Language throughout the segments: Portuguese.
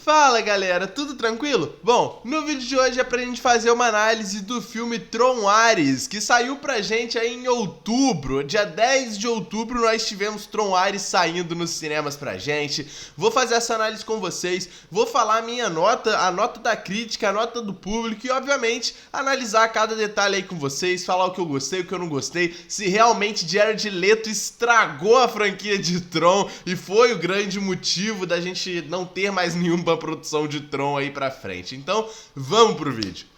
Fala galera, tudo tranquilo? Bom, no vídeo de hoje é pra gente fazer uma análise do filme Tron Ares, que saiu pra gente aí em outubro, dia 10 de outubro nós tivemos Tron Ares saindo nos cinemas pra gente. Vou fazer essa análise com vocês, vou falar a minha nota, a nota da crítica, a nota do público e obviamente analisar cada detalhe aí com vocês, falar o que eu gostei, o que eu não gostei, se realmente Jared Leto estragou a franquia de Tron e foi o grande motivo da gente não ter mais nenhuma produção de Tron aí pra frente. Então, vamos pro vídeo.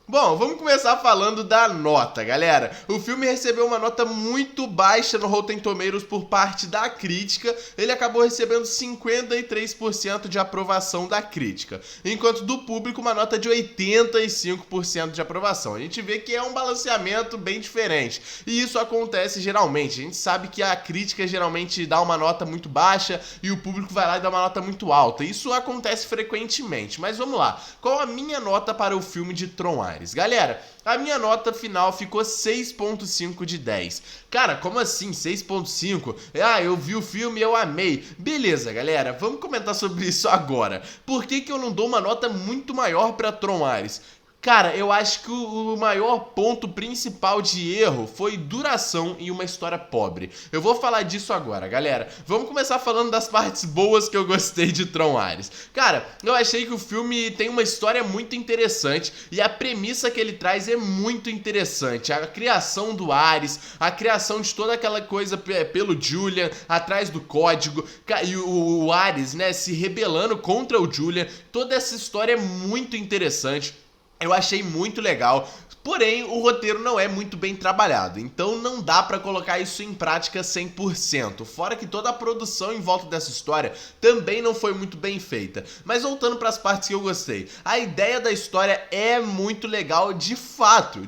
Bom, vamos começar falando da nota, galera. O filme recebeu uma nota muito baixa no Rotten Tomatoes por parte da crítica. Ele acabou recebendo 53% de aprovação da crítica, enquanto do público uma nota de 85% de aprovação. A gente vê que é um balanceamento bem diferente. E isso acontece geralmente. A gente sabe que a crítica geralmente dá uma nota muito baixa e o público vai lá e dá uma nota muito alta. Isso acontece frequentemente. Mas vamos lá. Qual a minha nota para o filme de Tron Ares? Galera, a minha nota final ficou 6.5 de 10. Cara, como assim 6.5? Eu vi o filme e eu amei. Beleza, galera, vamos comentar sobre isso agora. Por que eu não dou uma nota muito maior para Tron Ares? Cara, eu acho que o maior ponto principal de erro foi duração e uma história pobre. Eu vou falar disso agora, galera. Vamos começar falando das partes boas que eu gostei de Tron Ares. Cara, eu achei que o filme tem uma história muito interessante e a premissa que ele traz é muito interessante. A criação do Ares, a criação de toda aquela coisa pelo Julian, atrás do código, e o Ares, né, se rebelando contra o Julian. Toda essa história é muito interessante. Eu achei muito legal, porém o roteiro não é muito bem trabalhado, então não dá pra colocar isso em prática 100%, fora que toda a produção em volta dessa história também não foi muito bem feita. Mas voltando pras partes que eu gostei, a ideia da história é muito legal de fato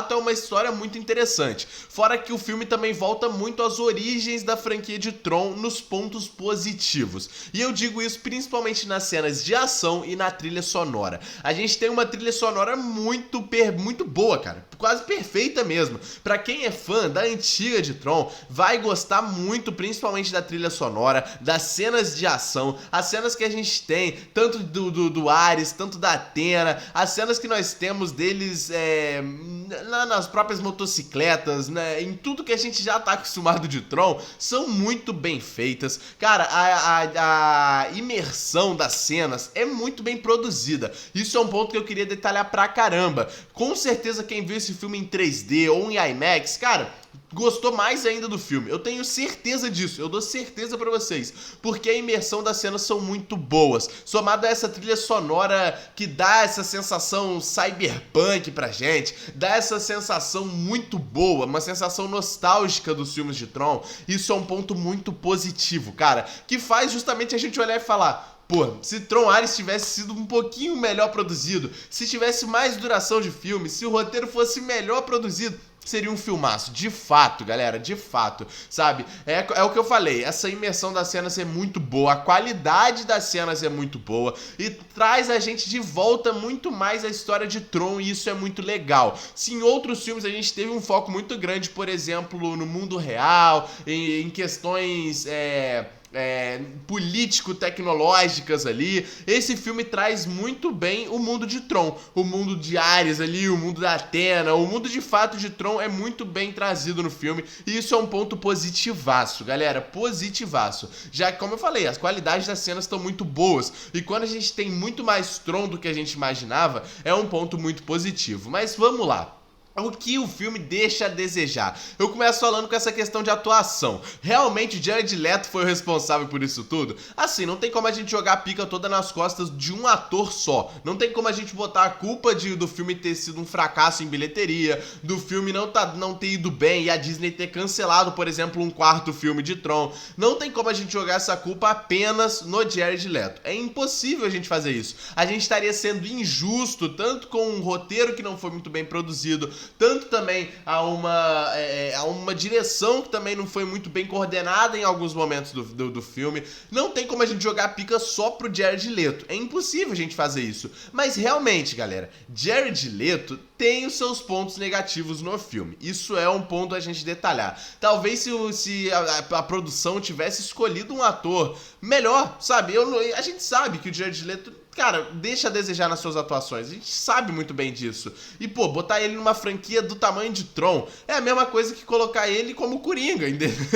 é uma história muito interessante, fora que o filme também volta muito às origens da franquia de Tron nos pontos positivos, e eu digo isso principalmente nas cenas de ação e na trilha sonora. A gente tem uma trilha sonora muito boa, cara, quase perfeita mesmo. Pra quem é fã da antiga de Tron, vai gostar muito, principalmente da trilha sonora, das cenas de ação, as cenas que a gente tem, tanto do Ares, tanto da Athena, as cenas que nós temos deles nas próprias motocicletas, né, em tudo que a gente já tá acostumado de Tron, são muito bem feitas. Cara, a imersão das cenas é muito bem produzida. Isso é um ponto que eu queria detalhar pra caramba. Com certeza quem viu esse filme em 3D ou em IMAX, cara, gostou mais ainda do filme. Eu tenho certeza disso, eu dou certeza pra vocês, porque a imersão das cenas são muito boas, somado a essa trilha sonora que dá essa sensação cyberpunk pra gente, dá essa sensação muito boa, uma sensação nostálgica dos filmes de Tron. Isso é um ponto muito positivo, cara, que faz justamente a gente olhar e falar: pô, se Tron Ares tivesse sido um pouquinho melhor produzido, se tivesse mais duração de filme, se o roteiro fosse melhor produzido, seria um filmaço, de fato, galera, de fato, sabe? É o que eu falei, essa imersão das cenas é muito boa, a qualidade das cenas é muito boa e traz a gente de volta muito mais a história de Tron, e isso é muito legal. Se em outros filmes a gente teve um foco muito grande, por exemplo, no mundo real, em questões político-tecnológicas ali, esse filme traz muito bem o mundo de Tron, o mundo de Ares ali, o mundo da Athena, o mundo de fato de Tron é muito bem trazido no filme, e isso é um ponto positivaço, galera, positivaço. Já que, como eu falei, as qualidades das cenas estão muito boas, e quando a gente tem muito mais Tron do que a gente imaginava, é um ponto muito positivo. Mas vamos lá. O que o filme deixa a desejar? Eu começo falando com essa questão de atuação. Realmente o Jared Leto foi o responsável por isso tudo? Assim, não tem como a gente jogar a pica toda nas costas de um ator só. Não tem como a gente botar a culpa do filme ter sido um fracasso em bilheteria, do filme não ter ido bem e a Disney ter cancelado, por exemplo, um quarto filme de Tron. Não tem como a gente jogar essa culpa apenas no Jared Leto. É impossível a gente fazer isso. A gente estaria sendo injusto tanto com um roteiro que não foi muito bem produzido, tanto também a uma direção que também não foi muito bem coordenada em alguns momentos do filme. Não tem como a gente jogar pica só pro Jared Leto, é impossível a gente fazer isso. Mas realmente, galera, Jared Leto tem os seus pontos negativos no filme. Isso é um ponto a gente detalhar. Talvez se a produção tivesse escolhido um ator melhor, sabe? A gente sabe que o Jared Leto, cara, deixa a desejar nas suas atuações. A gente sabe muito bem disso. E, pô, botar ele numa franquia do tamanho de Tron é a mesma coisa que colocar ele como Coringa,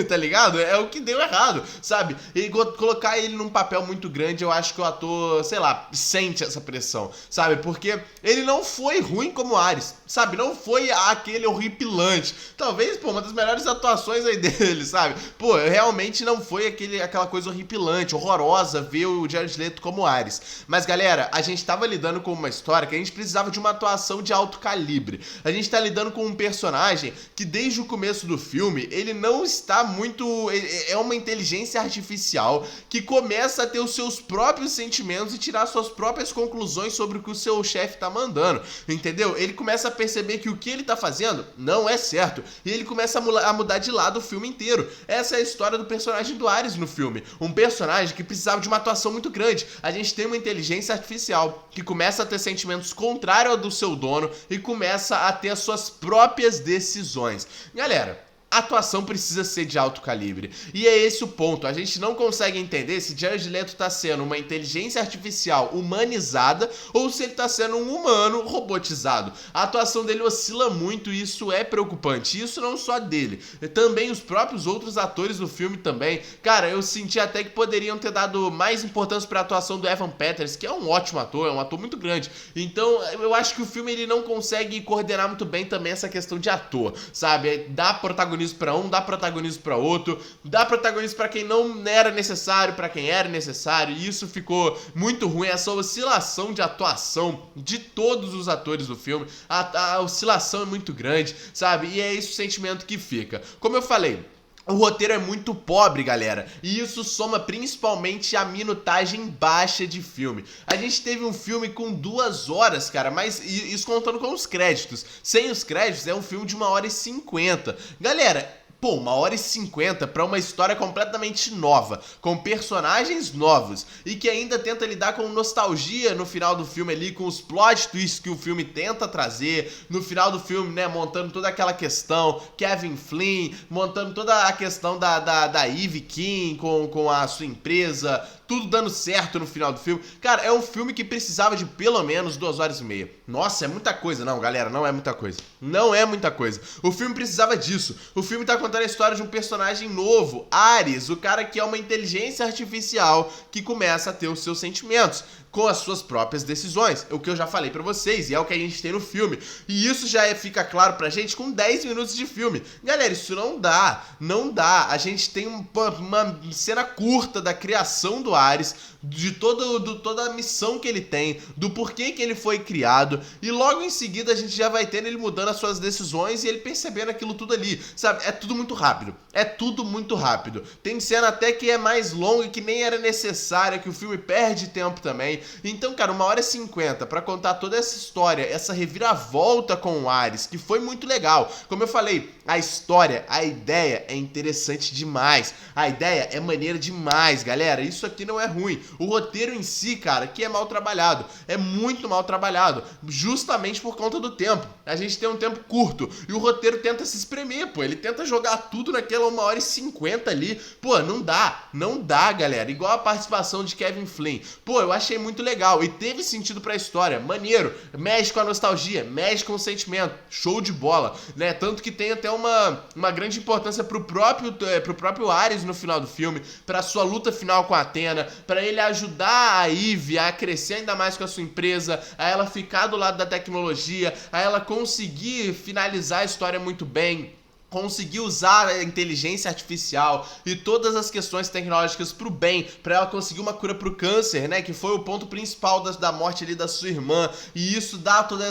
tá ligado? É o que deu errado, sabe? E colocar ele num papel muito grande, eu acho que o ator, sei lá, sente essa pressão, sabe? Porque ele não foi ruim como Ares, sabe? Não foi aquele horripilante. Talvez, pô, uma das melhores atuações aí dele, sabe? Pô, realmente não foi aquela coisa horripilante, horrorosa ver o Jared Leto como Ares. Mas, galera, a gente tava lidando com uma história que a gente precisava de uma atuação de alto calibre. A gente tá lidando com um personagem que desde o começo do filme, ele não está muito... É uma inteligência artificial que começa a ter os seus próprios sentimentos e tirar suas próprias conclusões sobre o que o seu chefe tá mandando, entendeu? Ele começa a perceber que o que ele tá fazendo não é certo e ele começa a mudar de lado o filme inteiro. Essa é a história do personagem do Ares no filme. Um personagem que precisava de uma atuação muito grande. A gente tem uma inteligência artificial que começa a ter sentimentos contrários ao do seu dono e começa a ter as suas próprias decisões. Galera, a atuação precisa ser de alto calibre. E é esse o ponto. A gente não consegue entender se Jared Leto tá sendo uma inteligência artificial humanizada ou se ele tá sendo um humano robotizado. A atuação dele oscila muito e isso é preocupante. Isso não só dele. Também os próprios outros atores do filme também. Cara, eu senti até que poderiam ter dado mais importância pra atuação do Evan Peters, que é um ótimo ator, é um ator muito grande. Então, eu acho que o filme ele não consegue coordenar muito bem também essa questão de ator, sabe? Dá protagonismo pra um, dá protagonismo pra outro, dá protagonismo pra quem não era necessário, pra quem era necessário, e isso ficou muito ruim, essa oscilação de atuação de todos os atores do filme, a oscilação é muito grande, sabe? E é esse o sentimento que fica. Como eu falei, o roteiro é muito pobre, galera, e isso soma principalmente a minutagem baixa de filme. A gente teve um filme com 2 horas, cara, mas isso contando com os créditos. Sem os créditos é um filme de 1h50. Galera, pô, 1h50 pra uma história completamente nova, com personagens novos, e que ainda tenta lidar com nostalgia no final do filme ali, com os plot twists que o filme tenta trazer, no final do filme, né, montando toda aquela questão, Kevin Flynn, montando toda a questão da Eve King com a sua empresa, tudo dando certo no final do filme. Cara, é um filme que precisava de pelo menos 2h30. Nossa, é muita coisa. Não, galera, não é muita coisa. Não é muita coisa. O filme precisava disso. O filme tá contando a história de um personagem novo, Ares, o cara que é uma inteligência artificial que começa a ter os seus sentimentos com as suas próprias decisões. É o que eu já falei pra vocês e é o que a gente tem no filme. E isso já fica claro pra gente com 10 minutos de filme. Galera, isso não dá. Não dá. A gente tem uma cena curta da criação do Ares, de toda a missão que ele tem, do porquê que ele foi criado, e logo em seguida a gente já vai tendo ele mudando as suas decisões e ele percebendo aquilo tudo ali, sabe? É tudo muito rápido. É tudo muito rápido. Tem cena até que é mais longa e que nem era necessária, que o filme perde tempo também. Então, cara, 1h50 pra contar toda essa história, essa reviravolta com o Ares, que foi muito legal. Como eu falei, a história, a ideia é interessante demais. A ideia é maneira demais, galera. Isso aqui não é ruim. O roteiro em si, cara, que é mal trabalhado. É muito mal trabalhado. Justamente por conta do tempo. A gente tem um tempo curto. E o roteiro tenta se espremer, pô. Ele tenta jogar tudo naquela 1h50 ali. Pô, não dá. Não dá, galera. Igual a participação de Kevin Flynn. Pô, eu achei muito legal. E teve sentido pra história. Maneiro. Mexe com a nostalgia. Mexe com o sentimento. Show de bola, né? Tanto que tem até uma grande importância pro próprio Ares no final do filme. Pra sua luta final com a Athena. Pra ele ajudar a Eve a crescer ainda mais com a sua empresa. A ela ficar do lado da tecnologia. A ela conseguir finalizar a história muito bem. conseguir usar a inteligência artificial e todas as questões tecnológicas pro bem, pra ela conseguir uma cura pro câncer, né, que foi o ponto principal da morte ali da sua irmã, e isso dá toda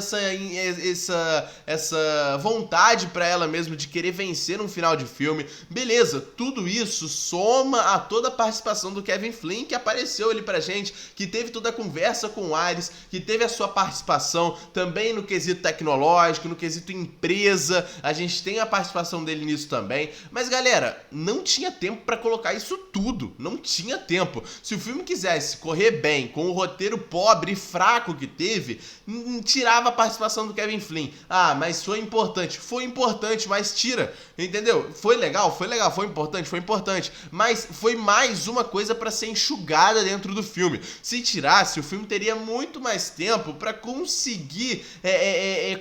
essa vontade pra ela mesmo de querer vencer no final de filme. Beleza, tudo isso soma a toda a participação do Kevin Flynn, que apareceu ali pra gente, que teve toda a conversa com o Ares, que teve a sua participação também no quesito tecnológico, no quesito empresa, a gente tem a participação dele nisso também, mas galera, não tinha tempo pra colocar isso tudo, não tinha tempo. Se o filme quisesse correr bem com o roteiro pobre e fraco que teve, tirava a participação do Kevin Flynn. Ah, mas foi importante, mas tira, entendeu? Foi legal, foi importante, mas foi mais uma coisa pra ser enxugada dentro do filme. Se tirasse, o filme teria muito mais tempo pra conseguir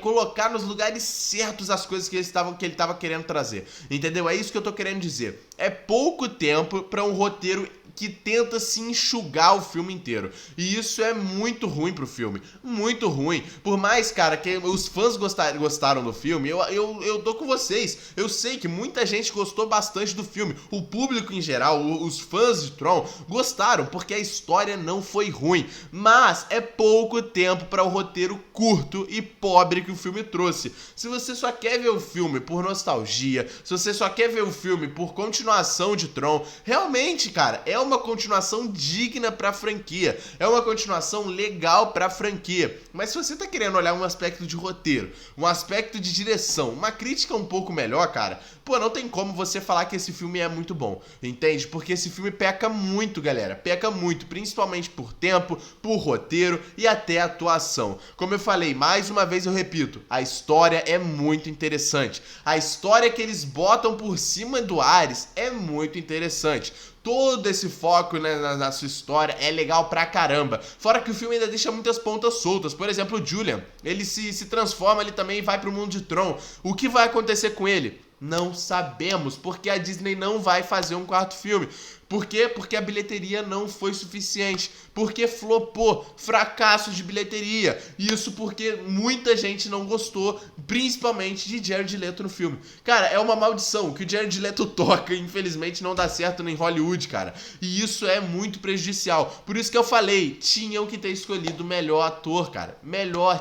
colocar nos lugares certos as coisas que ele tava querendo trazer, entendeu? É isso que eu tô querendo dizer. É pouco tempo pra um roteiro que tenta se enxugar o filme inteiro. E isso é muito ruim pro filme. Muito ruim. Por mais, cara, que os fãs gostaram do filme, eu tô com vocês. Eu sei que muita gente gostou bastante do filme. O público em geral, os fãs de Tron, gostaram, porque a história não foi ruim. Mas é pouco tempo para o roteiro curto e pobre que o filme trouxe. Se você só quer ver o filme por nostalgia, se você só quer ver o filme por continuação de Tron, realmente, cara, é uma continuação digna pra franquia, é uma continuação legal pra franquia, mas se você tá querendo olhar um aspecto de roteiro, um aspecto de direção, uma crítica um pouco melhor, cara, pô, não tem como você falar que esse filme é muito bom, entende? Porque esse filme peca muito, galera, peca muito, principalmente por tempo, por roteiro e até atuação. Como eu falei, mais uma vez eu repito, a história é muito interessante, a história que eles botam por cima do Ares é muito interessante. Todo esse foco, né, na sua história é legal pra caramba. Fora que o filme ainda deixa muitas pontas soltas. Por exemplo, o Julian, ele se transforma ali também e vai pro mundo de Tron. O que vai acontecer com ele? Não sabemos, porque a Disney não vai fazer um quarto filme. Por quê? Porque a bilheteria não foi suficiente. Porque flopou, fracasso de bilheteria. Isso porque muita gente não gostou, principalmente de Jared Leto no filme. Cara, é uma maldição. O que o Jared Leto toca, infelizmente, não dá certo em Hollywood, cara. E isso é muito prejudicial. Por isso que eu falei, tinham que ter escolhido o melhor ator, cara.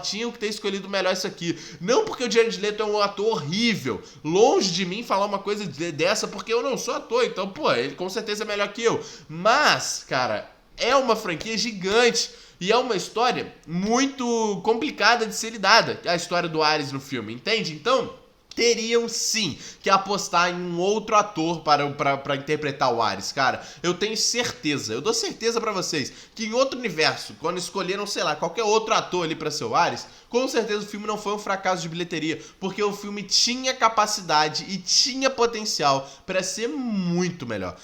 Tinham que ter escolhido melhor isso aqui. Não porque o Jared Leto é um ator horrível. Longe de mim falar uma coisa dessa, porque eu não sou ator. Então, pô, ele com certeza é melhor que eu. Mas, cara, é uma franquia gigante e é uma história muito complicada de ser lidada, a história do Ares no filme, entende? Então, teriam sim que apostar em um outro ator para interpretar o Ares, cara. Eu tenho certeza, eu dou certeza pra vocês, que em outro universo, quando escolheram, sei lá, qualquer outro ator ali pra ser o Ares, com certeza o filme não foi um fracasso de bilheteria, porque o filme tinha capacidade e tinha potencial pra ser muito melhor.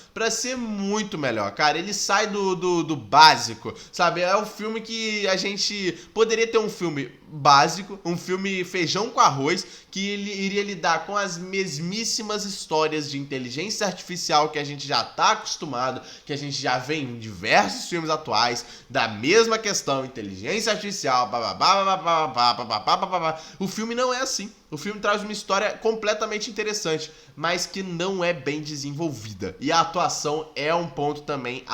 Cara. Ele sai do básico, sabe? É um filme que a gente poderia ter um filme básico, um filme feijão com arroz, que ele iria lidar com as mesmíssimas histórias de inteligência artificial que a gente já tá acostumado, que a gente já vê em diversos filmes atuais, da mesma questão, inteligência artificial, O filme não é assim. O filme traz uma história completamente interessante, mas que não é bem desenvolvida. E a atuação é um ponto também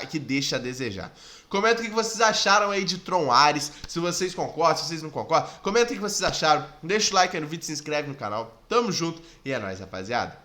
que deixa a desejar. Comenta o que vocês acharam aí de Tron Ares, se vocês concordam, se vocês não concordam. Comenta o que vocês acharam, deixa o like aí no vídeo, se inscreve no canal. Tamo junto e é nóis, rapaziada.